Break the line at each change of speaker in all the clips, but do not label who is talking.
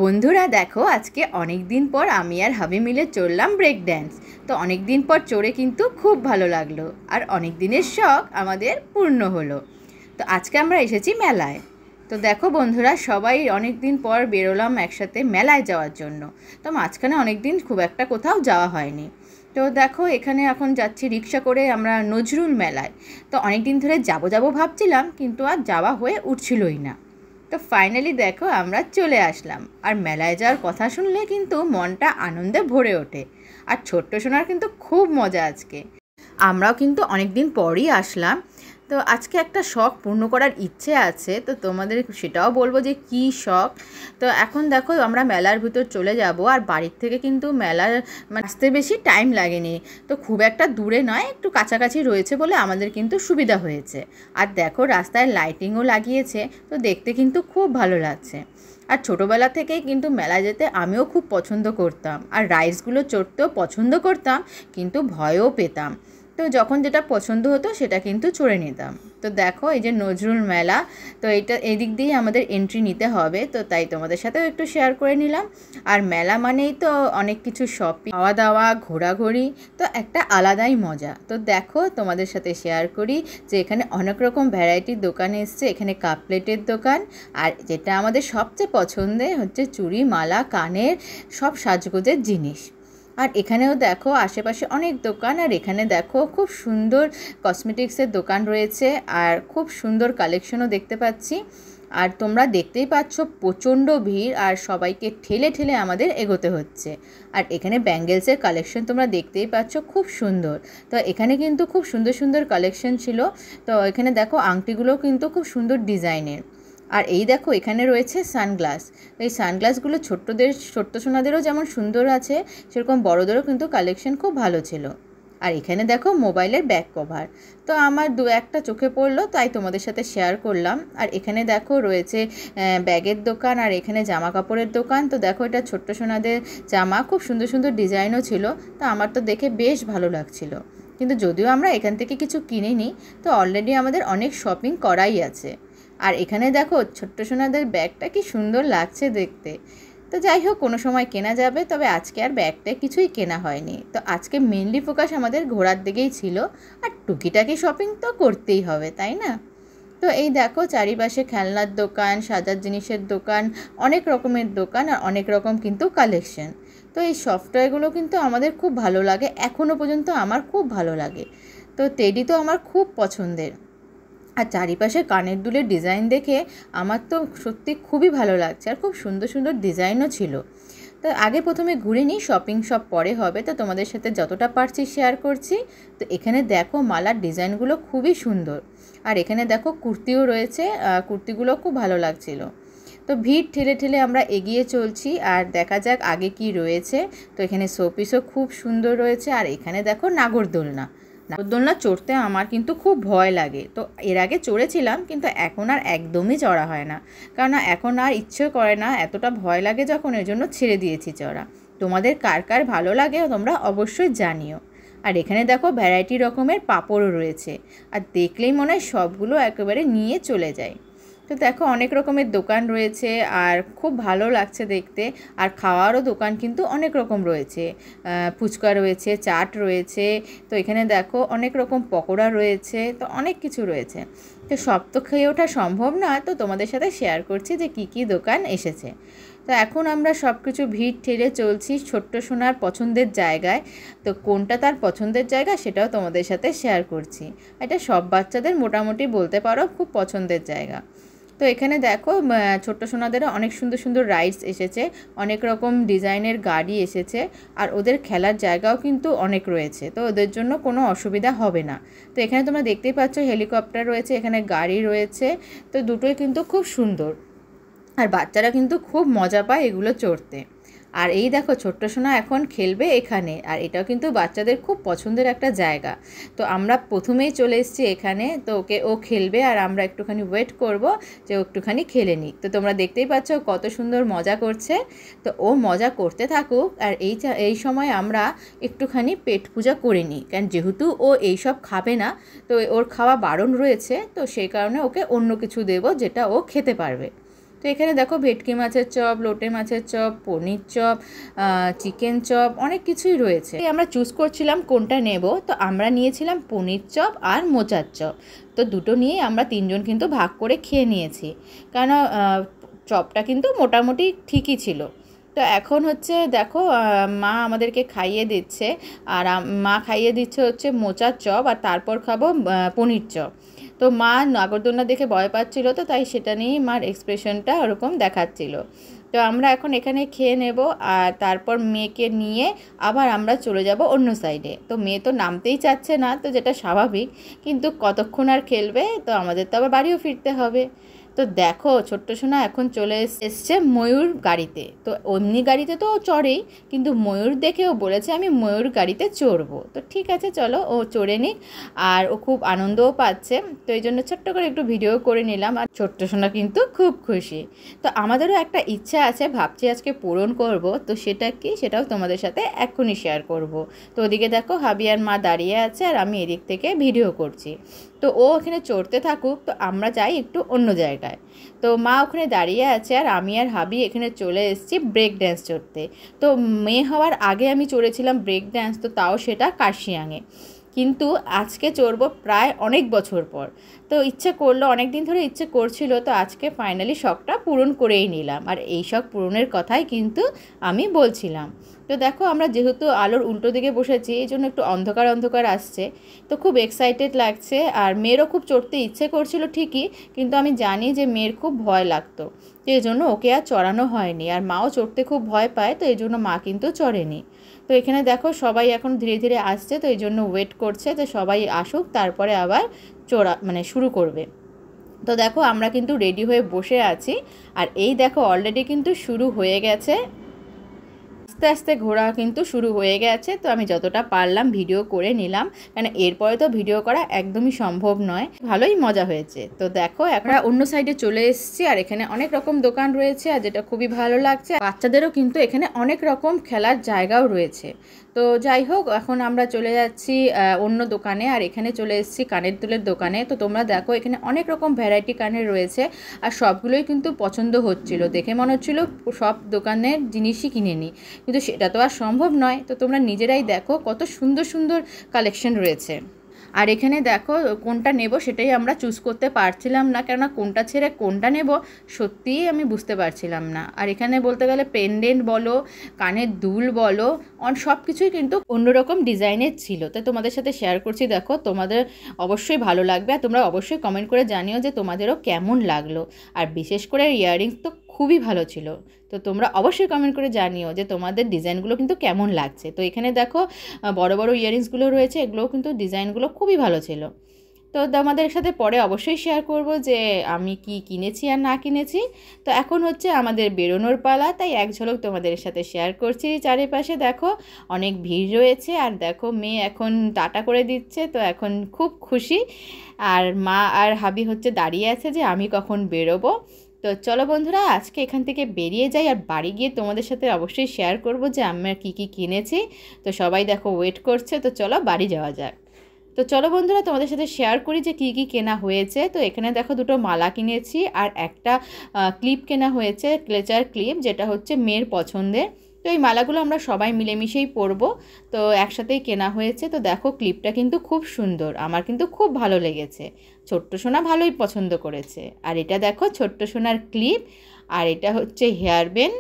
বন্ধুরা দেখো, আজকে অনেক দিন পর আমি আর হাবি মিলে চললাম ব্রেক ড্যান্স। তো অনেক দিন পর চড়ে কিন্তু খুব ভালো লাগলো, আর অনেক দিনের শখ আমাদের পূর্ণ হলো। তো আজকে আমরা এসেছি মেলায়। তো দেখো বন্ধুরা, সবাই অনেক দিন পর বেরোলাম একসাথে মেলায় যাওয়ার জন্য। তো মাঝখানে অনেক দিন খুব একটা কোথাও যাওয়া হয়নি। তো দেখো, এখানে এখন যাচ্ছি রিক্সা করে আমরা নজরুল মেলায়। তো অনেক দিন ধরে যাবো ভাবছিলাম, কিন্তু আর যাওয়া হয়ে উঠছিলই না। তো ফাইনালি দেখো আমরা চলে আসলাম, আর মেলায় যাওয়ার কথা শুনলে কিন্তু মনটা আনন্দে ভরে ওঠে। আর ছোট্ট সোনার কিন্তু খুব মজা আজকে। আমরাও কিন্তু অনেক দিন পরই আসলাম। তো আজকে একটা শখ পূর্ণ করার ইচ্ছে আছে, তো তোমাদের সেটাও বলবো যে কী শখ। তো এখন দেখো আমরা মেলার ভিতর চলে যাব, আর বাড়ির থেকে কিন্তু মেলার আসতে বেশি টাইম লাগেনি। তো খুব একটা দূরে নয়, একটু কাছাকাছি রয়েছে বলে আমাদের কিন্তু সুবিধা হয়েছে। আর দেখো রাস্তায় লাইটিংও লাগিয়েছে, তো দেখতে কিন্তু খুব ভালো লাগছে। আর ছোটোবেলা থেকেই কিন্তু মেলায় যেতে আমিও খুব পছন্দ করতাম, আর রাইডসগুলো চড়তেও পছন্দ করতাম, কিন্তু ভয়ও পেতাম। তো যখন যেটা পছন্দ হতো সেটা কিন্তু চড়ে নিতাম। তো দেখো এই যে নজরুল মেলা, তো এই দিক দিয়েই আমাদের এন্ট্রি নিতে হবে, তো তাই তোমাদের সাথেও একটু শেয়ার করে নিলাম। আর মেলা মানেই তো অনেক কিছু শপিং, খাওয়া দাওয়া, ঘোরাঘুরি, তো একটা আলাদাই মজা। তো দেখো তোমাদের সাথে শেয়ার করি যে এখানে অনেক রকম ভ্যারাইটির দোকান এসছে। এখানে কাপ প্লেটের দোকান, আর যেটা আমাদের সবচেয়ে পছন্দের হচ্ছে চুড়ি, মালা, কানের সব সাজগোজের জিনিস। আর এখানেও দেখো আশেপাশে অনেক দোকান, আর এখানে দেখো খুব সুন্দর কসমেটিক্সের দোকান রয়েছে, আর খুব সুন্দর কালেকশনও দেখতে পাচ্ছি। আর তোমরা দেখতেই পাচ্ছ প্রচণ্ড ভিড়, আর সবাইকে ঠেলে ঠেলে আমাদের এগোতে হচ্ছে। আর এখানে ব্যাঙ্গেলসের কালেকশন তোমরা দেখতেই পাচ্ছ, খুব সুন্দর। তো এখানে কিন্তু খুব সুন্দর সুন্দর কালেকশন ছিল। তো এখানে দেখো আংটিগুলোও কিন্তু খুব সুন্দর ডিজাইনের। আর এই দেখো এখানে রয়েছে সানগ্লাস। এই সানগ্লাসগুলো ছোট্ট সোনাদেরও যেমন সুন্দর আছে, সেরকম বড়োদেরও কিন্তু কালেকশন খুব ভালো ছিল। আর এখানে দেখো মোবাইলের ব্যাক কভার। তো আমার দু একটা চোখে পড়লো, তাই তোমাদের সাথে শেয়ার করলাম। আর এখানে দেখো রয়েছে ব্যাগের দোকান, আর এখানে জামা কাপড়ের দোকান। তো দেখো এটা ছোট্ট সোনাদের জামা, খুব সুন্দর সুন্দর ডিজাইনও ছিল। তো আমার তো দেখে বেশ ভালো লাগছিল। কিন্তু যদিও আমরা এখান থেকে কিছু কিনিনি, তো অলরেডি আমাদের অনেক শপিং করাই আছে। আর এখানে দেখো ছোট্ট সোনাদের ব্যাগটা কি সুন্দর লাগছে দেখতে। তো যাই হোক, কোনো সময় কেনা যাবে, তবে আজকে আর ব্যাগটা কিছুই কেনা হয়নি। তো আজকে মেনলি ফোকাস আমাদের ঘোরার দিকেই ছিল, আর টুকিটাকি শপিং তো করতেই হবে, তাই না? তো এই দেখো চারিপাশে খেলনার দোকান, সাজার জিনিসের দোকান, অনেক রকমের দোকান, আর অনেক রকম কিন্তু কালেকশন। তো এই সফটওয়্যারগুলো কিন্তু আমাদের খুব ভালো লাগে, এখনও পর্যন্ত আমার খুব ভালো লাগে। তো টেডি তো আমার খুব পছন্দের। আর চারিপাশে কানের দুলের ডিজাইন দেখে আমার তো সত্যি খুবই ভালো লাগছে, আর খুব সুন্দর সুন্দর ডিজাইনও ছিল। তো আগে প্রথমে ঘুরে নিই, শপিং সব পরে হবে। তো তোমাদের সাথে যতটা পারছি শেয়ার করছি। তো এখানে দেখো মালার ডিজাইনগুলো খুবই সুন্দর। আর এখানে দেখো কুর্তিও রয়েছে, কুর্তিগুলো খুব ভালো লাগছিল। তো ভিড় ঠেলে ঠেলে আমরা এগিয়ে চলছি, আর দেখা যাক আগে কি রয়েছে। তো এখানে শোপিসও খুব সুন্দর রয়েছে, আর এখানে দেখো নাগরদোলনা। নাগরদোলনা চড়তে আমার কিন্তু খুব ভয় লাগে। তো এর আগে চড়েছিলাম, কিন্তু এখন আর একদমই চড়া হয় না, কারণ এখন আর ইচ্ছে করে না, এতটা ভয় লাগে যখন, এর জন্য ছেড়ে দিয়েছি চড়া। তোমাদের কার কার ভালো লাগে তোমরা অবশ্যই জানিও। আর এখানে দেখো ভ্যারাইটি রকমের পাঁপড়ও রয়েছে, আর দেখলেই মনে হয় সবগুলো একেবারে নিয়ে চলে যায়। তো দেখো অনেক রকমের দোকান রয়েছে, আর খুব ভালো লাগছে দেখতে। আর খাওয়ারও দোকান কিন্তু অনেক রকম রয়েছে, ফুচকা রয়েছে, চাট রয়েছে। তো এখানে দেখো অনেক রকম পকোড়া রয়েছে, তো অনেক কিছু রয়েছে। তো সব তো খেয়ে ওঠা সম্ভব না, তো তোমাদের সাথে শেয়ার করছি যে কী কী দোকান এসেছে। তো এখন আমরা সব কিছু ভিড় ঠেলে চলছি ছোট্ট সোনার পছন্দের জায়গায়। তো কোনটা তার পছন্দের জায়গা সেটাও তোমাদের সাথে শেয়ার করছি। এটা সব বাচ্চাদের মোটামুটি বলতে পারো খুব পছন্দের জায়গা। তো এখানে দেখো ছোট্ট সোনাদেরও অনেক সুন্দর সুন্দর রাইডস এসেছে, অনেক রকম ডিজাইনের গাড়ি এসেছে, আর ওদের খেলার জায়গাও কিন্তু অনেক রয়েছে, তো ওদের জন্য কোনো অসুবিধা হবে না। তো এখানে তোমরা দেখতেই পাচ্ছ হেলিকপ্টার রয়েছে, এখানে গাড়ি রয়েছে। তো দুটোই কিন্তু খুব সুন্দর, আর বাচ্চারা কিন্তু খুব মজা পায় এগুলো চড়তে। আর এই দেখো ছোট্ট সোনা এখন খেলবে এখানে, আর এটাও কিন্তু বাচ্চাদের খুব পছন্দের একটা জায়গা। তো আমরা প্রথমেই চলে এসেছি এখানে, তো ও খেলবে, আর আমরা একটুখানি ওয়েট করব যে ও একটুখানি খেলে নিক। তো তোমরা দেখতেই পাচ্ছ কত সুন্দর মজা করছে। তো ও মজা করতে থাকুক, আর এই সময় আমরা একটুখানি পেট পূজা করে নিই, কারণ যেহেতু ও এইসব খাবে না, তো ওর খাওয়া বারণ রয়েছে, তো সেই কারণে ওকে অন্য কিছু দেবো যেটা ও খেতে পারবে। তো এখানে দেখো ভেটকি মাছের চপ, লোটে মাছের চপ, পনির চপ, চিকেন চপ, অনেক কিছুই রয়েছে। আমরা চুজ করছিলাম কোনটা নেব। তো আমরা নিয়েছিলাম পনির চপ আর মোচার চপ। তো দুটো নিয়েই আমরা তিনজন কিন্তু ভাগ করে খেয়ে নিয়েছি, কারণ চপটা কিন্তু মোটামুটি ঠিকই ছিল। তো এখন হচ্ছে দেখো মা আমাদেরকে খাইয়ে দিচ্ছে, আর মা খাইয়ে দিচ্ছে হচ্ছে মোচার চপ, আর তারপর খাবো পনির চপ। তো মা নাগরদোলনা দেখে ভয় পাচ্ছিল, তো তাই সেটা নিয়েই মার এক্সপ্রেশনটা ওরকম দেখাচ্ছিল। তো আমরা এখন এখানে খেয়ে নেব, আর তারপর মেয়েকে নিয়ে আবার আমরা চলে যাব অন্য সাইডে। তো মেয়ে তো নামতেই চাচ্ছে না, তো যেটা স্বাভাবিক, কিন্তু কতক্ষণ আর খেলবে, তো আমাদের তো আবার বাড়িও ফিরতে হবে। তো দেখো ছোট্ট সোনা এখন চলে এসছে ময়ূর গাড়িতে। তো অমনি গাড়িতে তো ও চড়েই, কিন্তু ময়ূর দেখেও বলেছে আমি ময়ূর গাড়িতে চড়বো। তো ঠিক আছে চলো, ও চড়ে নিক, আর ও খুব আনন্দও পাচ্ছে। তো এই জন্য ছোট্ট করে একটু ভিডিও করে নিলাম, আর ছোট্ট সোনা কিন্তু খুব খুশি। তো আমাদেরও একটা ইচ্ছা আছে, ভাবছি আজকে পূরণ করব। তো সেটা কি, সেটাও তোমাদের সাথে এক্ষুনি শেয়ার করব। তো ওদিকে দেখো হাবি আর মা দাঁড়িয়ে আছে, আর আমি এদিক থেকে ভিডিও করছি। তো ও ওখানে চড়তে থাকুক, তো আমরা যাই একটু অন্য জায়গায়। তো মা ওখানে দাঁড়িয়ে আছে, আর আমি আর হাবি এখানে চলে এসেছি ব্রেক ড্যান্স চড়তে। তো মেয়ে হওয়ার আগে আমি চড়েছিলাম ব্রেক ড্যান্স, তো তাও সেটা কার্শিয়াংয়ে, কিন্তু আজকে চড়বো প্রায় অনেক বছর পর। তো ইচ্ছে করলো, অনেক দিন ধরে ইচ্ছে করছিল, তো আজকে ফাইনালি শখটা পূরণ করেই নিলাম। আর এই শখ পূরণের কথাই কিন্তু আমি বলছিলাম। তো দেখো আমরা যেহেতু আলোর উল্টো দিকে বসেছি, এই জন্য একটু অন্ধকার অন্ধকার আসছে। তো খুব এক্সাইটেড লাগছে, আর মেয়েরও খুব চড়তে ইচ্ছে করছিল ঠিকই, কিন্তু আমি জানি যে মেয়ের খুব ভয় লাগতো, তো এই জন্য ওকে আর চড়ানো হয়নি। আর মাও চড়তে খুব ভয় পায়, তো এই জন্য মা কিন্তু চড়েনি। তো এখানে দেখো সবাই এখন ধীরে ধীরে আসছে, তো এই জন্য ওয়েট করছে যে সবাই আসুক, তারপরে আবার শুরু করবে। তো দেখো আমরা কিন্তু রেডি হয়ে বসে আছি, আর এই দেখো অলরেডি কিন্তু শুরু হয়ে গেছে, আস্তে আস্তে ঘোরা কিন্তু শুরু হয়ে গেছে। তো আমি যতটা পারলাম ভিডিও করে নিলাম, কারণ এরপরে তো ভিডিও করা একদমই সম্ভব নয়। ভালোই মজা হয়েছে। তো দেখো এখন অন্য সাইডে চলে এসেছি, আর এখানে অনেক রকম দোকান রয়েছে, আর যেটা খুবই ভালো লাগছে, বাচ্চাদেরও কিন্তু এখানে অনেক রকম খেলার জায়গাও রয়েছে। তো যাই হোক, এখন আমরা চলে যাচ্ছি অন্য দোকানে, আর এখানে চলে এসেছি কানের দুলের দোকানে। তো তোমরা দেখো এখানে অনেক রকম ভ্যারাইটি কানের রয়েছে, আর সবগুলোই কিন্তু পছন্দ হচ্ছিল, দেখে মনে হচ্ছিলো সব দোকানের জিনিসই কিনে নিই, কিন্তু সেটা তো আর সম্ভব নয়। তো তোমরা নিজেরাই দেখো কত সুন্দর সুন্দর কালেকশন রয়েছে। আর এখানে দেখো কোনটা নেব সেটাই আমরা চুজ করতে পারছিলাম না, কেননা কোনটা ছেড়ে কোনটা নেব সত্যিই আমি বুঝতে পারছিলাম না। আর এখানে বলতে গেলে পেন্ডেন্ট বলো, কানের দুল বলো, সব কিছুই কিন্তু অন্যরকম ডিজাইনের ছিল। তো তোমাদের সাথে শেয়ার করছি, দেখো তোমাদের অবশ্যই ভালো লাগবে, আর তোমরা অবশ্যই কমেন্ট করে জানিও যে তোমাদেরও কেমন লাগলো। আর বিশেষ করে ইয়াররিংস তো খুবই ভালো ছিল। তো তোমরা অবশ্যই কমেন্ট করে জানিও যে তোমাদের ডিজাইনগুলো কিন্তু কেমন লাগছে। তো এখানে দেখো বড় বড় ইয়াররিংসগুলো রয়েছে, এগুলোও কিন্তু ডিজাইনগুলো খুবই ভালো ছিল। তো তোমাদের সাথে পরে অবশ্যই শেয়ার করব যে আমি কি কিনেছি আর না কিনেছি। তো এখন হচ্ছে আমাদের বেরোনোর পালা, তাই এক ঝলক তোমাদের সাথে শেয়ার করছি। চারিপাশে দেখো অনেক ভিড় রয়েছে, আর দেখো মেয়ে এখন টাটা করে দিচ্ছে, তো এখন খুব খুশি। আর মা আর হাবি হচ্ছে দাঁড়িয়ে আছে যে আমি কখন বেরোবো। তো চলো বন্ধুরা আজকে এখান থেকে বেরিয়ে যাই, আর বাড়ি গিয়ে তোমাদের সাথে অবশ্যই শেয়ার করব যে আমরা কী কী কিনেছি। তো সবাই দেখো ওয়েট করছে, তো চলো বাড়ি যাওয়া যাক। তো চলো বন্ধুরা তোমাদের সাথে শেয়ার করি যে কী কী কেনা হয়েছে। তো এখানে দেখো দুটো মালা কিনেছি, আর একটা ক্লিপ কেনা হয়েছে, ক্লেচার ক্লিপ, যেটা হচ্ছে মেয়ের পছন্দের। তো এই মালাগুলো আমরা সবাই মিলেমিশেই পরবো, তো একসাথেই কেনা হয়েছে। তো দেখো ক্লিপটা কিন্তু খুব সুন্দর, আমার কিন্তু খুব ভালো লেগেছে, ছোট্ট সোনা ভালোই পছন্দ করেছে। আর এটা দেখো ছোট্ট সোনার ক্লিপ, আর এটা হচ্ছে হেয়ার ব্যান্ড।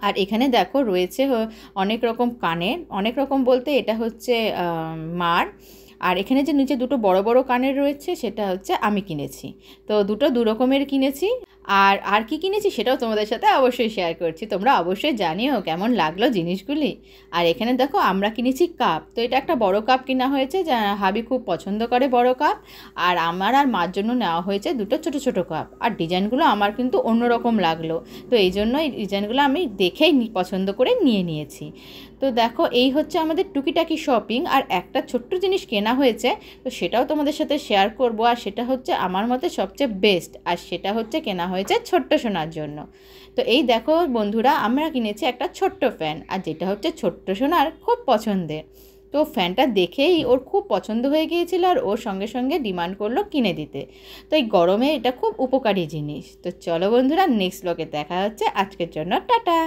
আর এখানে দেখো রয়েছে অনেক রকম কানের, অনেক রকম বলতে এটা হচ্ছে মার। আর এখানে যে নিচে দুটো বড় বড় কানের রয়েছে সেটা হচ্ছে আমি কিনেছি। তো দুটো দু রকমের কিনেছি। আর কি কিনেছি সেটাও তোমাদের সাথে অবশ্যই শেয়ার করছি, তোমরা অবশ্যই জানিও কেমন লাগলো জিনিসগুলি। আর এখানে দেখো আমরা কিনেছি কাপ। তো এটা একটা বড় কাপ কেনা হয়েছে, যা হাবি খুব পছন্দ করে বড় কাপ। আর আমার আর মার জন্য নেওয়া হয়েছে দুটো ছোট ছোট কাপ। আর ডিজাইনগুলো আমার কিন্তু অন্যরকম লাগলো, তো এই জন্য এই ডিজাইনগুলো আমি দেখেই পছন্দ করে নিয়েছি। তো দেখো এই হচ্ছে আমাদের টুকিটাকি শপিং। আর একটা ছোট্ট জিনিস কেনা হয়েছে, তো সেটাও তোমাদের সাথে শেয়ার করব। আর সেটা হচ্ছে আমার মতে সবচেয়ে বেস্ট, আর সেটা হচ্ছে কেনা হয়েছে ছোট্ট সোনার জন্য। তো এই দেখো বন্ধুরা আমরা কিনেছি একটা ছোট্ট ফ্যান, আর যেটা হচ্ছে ছোট্ট সোনার খুব পছন্দের। তো ফ্যানটা দেখেই ওর খুব পছন্দ হয়ে গিয়েছিল আর ওর সঙ্গে সঙ্গে ডিমান্ড করলো কিনে দিতে। তো এই গরমে এটা খুব উপকারী জিনিস। তো চলো বন্ধুরা, নেক্সট ব্লগে দেখা হচ্ছে। আজকের জন্য টাটা।